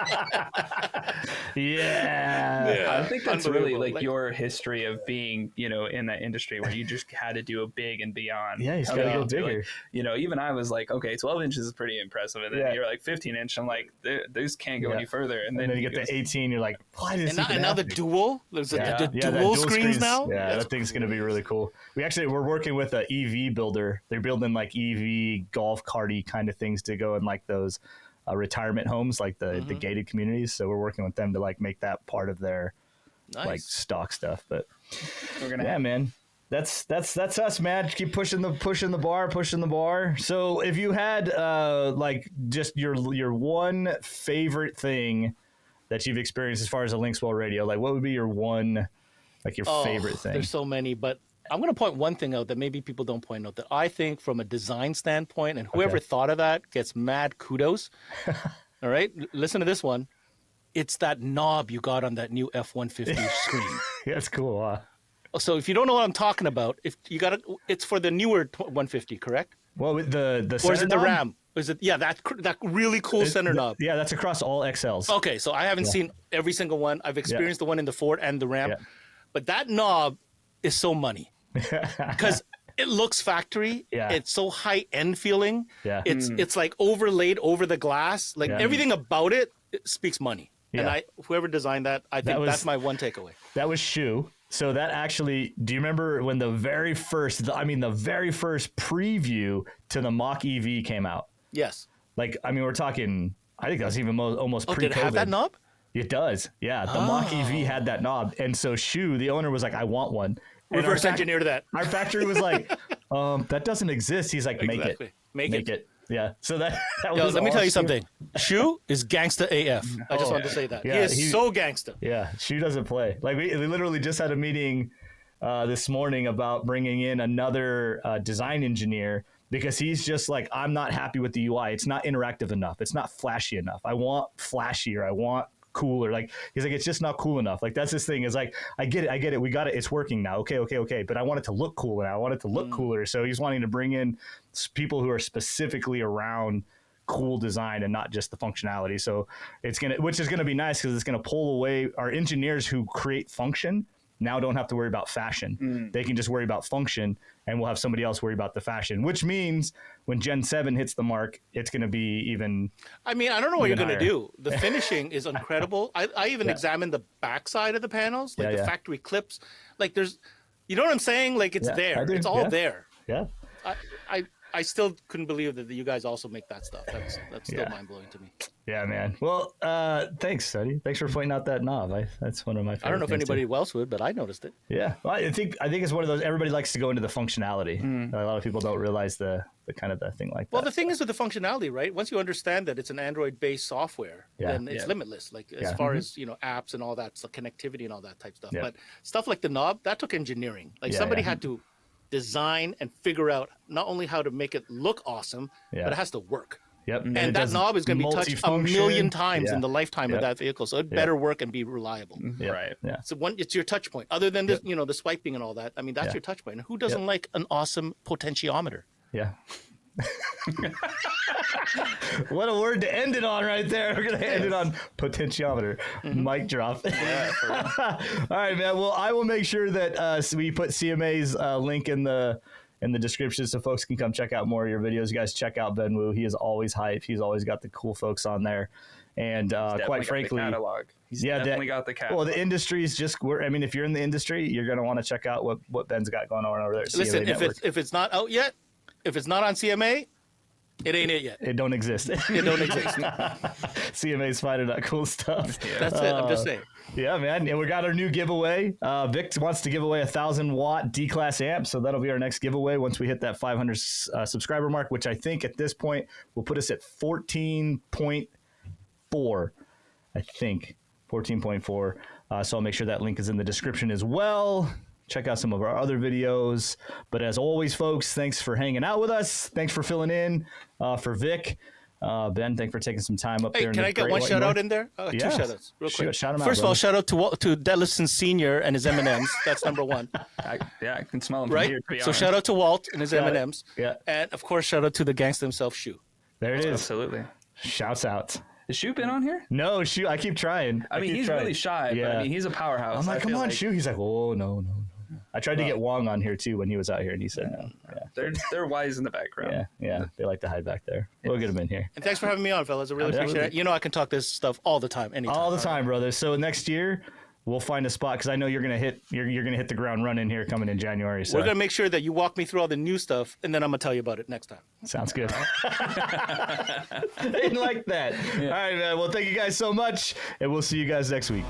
I think that's really like your history of being, in that industry where you just had to do a big and beyond.
Yeah, he's got to go bigger.
Like, even I was like, okay, 12 inches is pretty impressive. And then you're like 15 inch. I'm like, those can't go any further. And then
you get to 18, you're like, what is
it? And now the dual, there's the dual screens now.
Yeah, that thing's going to be really cool. We're working with an EV builder. They're building like EV golf carty kind of things to go in like those retirement homes, like the gated communities. So we're working with them to like make that part of their like stock stuff. But man, that's us, man. Keep pushing the bar. So if you had like just your one favorite thing that you've experienced as far as a LinksWell radio, like what would be your one, like your favorite thing?
There's so many, but I'm going to point one thing out that maybe people don't point out, that I think from a design standpoint, and whoever thought of that gets mad kudos. All right. Listen to this one. It's that knob you got on that new F-150 screen.
That's cool. Huh?
So if you don't know what I'm talking about, if you got it's for the newer 150, correct?
Well, with the
or is it the
knob?
RAM? Is it that really cool center knob?
Yeah, that's across all XLs.
Okay, so I haven't seen every single one. I've experienced the one in the Ford and the Ram, but that knob is so money because it looks factory. It's so high end feeling. It's like overlaid over the glass. Like everything about it speaks money. And whoever designed that, I think that's my one takeaway.
That was Shu. So that actually, do you remember when the very first preview to the Mach EV came out?
Yes.
Like, I mean, we're talking, I think that was even almost pre-COVID.
Did it have that knob?
It does. Yeah. The Mach EV had that knob. And so Shu, the owner, was like, I want one.
Reverse engineered that.
Our factory was like, that doesn't exist. He's like, make it. Make it. Yeah. So that was
let me tell you something. Shu is gangsta AF. I just wanted to say that. Yeah, he is so gangsta.
Yeah. Shu doesn't play. Like we literally just had a meeting this morning about bringing in another design engineer because he's just like, I'm not happy with the UI. It's not interactive enough. It's not flashy enough. I want flashier. I want cooler. Like he's like, it's just not cool enough. Like that's his thing. Is like, I get it. We got it. It's working now. Okay. But I want it to look cool now. I want it to look cooler. So he's wanting to bring in people who are specifically around cool design and not just the functionality. So which is gonna be nice because it's gonna pull away our engineers who create function. Now don't have to worry about fashion. They can just worry about function, and we'll have somebody else worry about the fashion, which means when Gen 7 hits the mark, it's going to be even. I
mean, I don't know what you're going to do. The finishing is incredible. I even examined the backside of the panels, like the factory clips. Like there's, you know what I'm saying? Like it's there. It's all there.
Yeah.
I still couldn't believe that you guys also make that stuff. That's still mind blowing to me.
Yeah, man. Well, thanks, Sonny. Thanks for pointing out that knob. That's one of my favorite.
I don't know if anybody else would, but I noticed it.
Yeah, well, I think it's one of those. Everybody likes to go into the functionality. A lot of people don't realize the kind of the thing like that.
Well, the thing is with the functionality, right? Once you understand that it's an Android-based software, then it's limitless. Like as far as apps and all that, so connectivity and all that type stuff. But stuff like the knob, that took engineering. Like somebody had to design and figure out not only how to make it look awesome, but it has to work.
Yep.
And that knob is going to be touched a million times in the lifetime of that vehicle, so it better work and be reliable.
Right.
Yeah.
So it's your touch point. Other than this, the swiping and all that. I mean, that's your touch point. And who doesn't like an awesome potentiometer?
Yeah. What a word to end it on right there. We're going to end it on potentiometer. Mic drop. All right, man. Well, I will make sure that we put CMA's link in the description so folks can come check out more of your videos. You guys check out Ben Wu. He is always hype. He's always got the cool folks on there. And quite frankly,
He's definitely got the catalog.
Well, the industry is just, if you're in the industry, you're going to want to check out what Ben's got going on over there.
Listen, if it's not out yet, if it's not on CMA, It ain't it yet.
It don't exist.
It don't exist.
CMA's finding that cool stuff.
Yeah.
That's it. I'm just saying.
Yeah, man. And we got our new giveaway. Vic wants to give away a 1,000-watt D-class amp, so that'll be our next giveaway once we hit that 500 subscriber mark, which I think at this point will put us at 14.4. I think 14.4. So I'll make sure that link is in the description as well. Check out some of our other videos. But as always, folks, thanks for hanging out with us. Thanks for filling in for Vic. Ben, thanks for taking some time up
Hey,
there.
can I get one shout out in there? Two shout outs, real quick.
Shout 'em out,
First of all,
brother.
shout out to Detlefson Sr. and his M&Ms. That's number one.
I can smell them from
Right?
here, to be
So
honest.
shout out to Walt and his
Got it.
M&Ms.
Yeah.
And, of course, shout out to the gangster himself, Shu.
There it is.
Absolutely.
Shouts out.
Is Shu been on here?
No, Shu, I keep trying.
I mean,
keep
he's
trying.
really shy, but I mean, he's a powerhouse.
I'm like,
I
come
feel
on,
like
Shu. He's like, oh, no. I tried to get Wong on here, too, when he was out here, and he said no.
They're wise in the background.
Yeah. They like to hide back there. We'll get him in here.
And thanks for having me on, fellas. I really appreciate it. You know I can talk this stuff all the time, anytime.
All the time, brother. So next year, we'll find a spot, because I know you're gonna hit the ground running here coming in January. So
We're going to make sure that you walk me through all the new stuff, and then I'm going to tell you about it next time.
sounds good. Didn't like that. All right, man. Well, thank you guys so much, and we'll see you guys next week.